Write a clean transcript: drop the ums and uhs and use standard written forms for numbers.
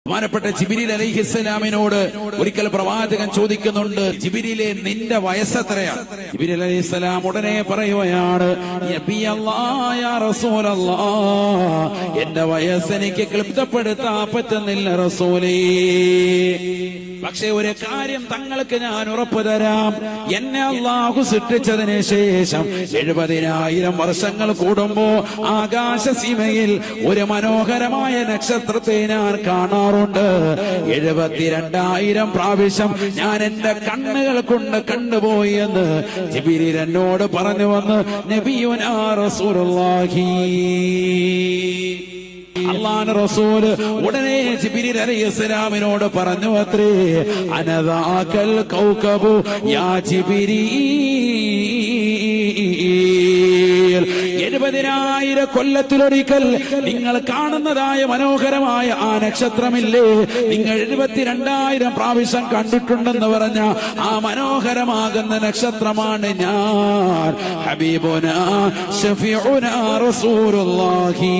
ബഹുമാനപ്പെട്ട ജിബ്രീൽ അലൈഹിസ്സലാമിനോട് ഒരിക്കൽ പ്രവാചകൻ ചോദിക്കുന്നുണ്ട്, ജിബ്രീലെ നിന്റെ വയസ്സെത്രയാണ്? ജിബ്രീൽ അലൈഹിസ്സലാം ഉടനെ പറയുകയാണ്, യാ റസൂലല്ലാഹ്, എന്റെ വയസ്സെനിക്ക് ക്ലിപ്തപ്പെടുത്താൻ പറ്റുന്നില്ല റസൂലേ. പക്ഷെ ഒരു കാര്യം തങ്ങൾക്ക് ഞാൻ ഉറപ്പു തരാം, എന്നെ അല്ലാഹു സൃഷ്ടിച്ചതിന് ശേഷം 70,000 വർഷങ്ങൾ കൂടുമ്പോ ആകാശസീമയിൽ ഒരു മനോഹരമായ നക്ഷത്രത്തെ ഞാൻ കാണാറുണ്ട്. 72,000 പ്രാവശ്യം ഞാൻ എന്റെ കണ്ണുകൾ കൊണ്ട് കണ്ടുപോയി എന്ന് ജിബ്രീൽ എന്നോട് പറഞ്ഞു വന്ന് നബിയുനാ റസൂലുള്ളാഹി. അല്ലാഹുവിന്റെ റസൂല് ഉടനെ ജിബ്രീൽ അലൈഹിസ്സലാമിനോട് പറഞ്ഞു അത്രേ, അനദാകൽ കൗകബു യാ ജിബ്രീൽ, 70,000 കൊല്ലത്തിലൊരിക്കൽ നിങ്ങൾ കാണുന്നതായ മനോഹരമായ ആ നക്ഷത്രമില്ലേ, നിങ്ങൾ 72,000 പ്രാവശ്യം കണ്ടിട്ടുണ്ടെന്ന് പറഞ്ഞ ആ മനോഹരമാകുന്ന നക്ഷത്രമാണ് ഞാൻ, ഹബീബുനാ ശഫീഉനാ റസൂലുള്ളാഹി.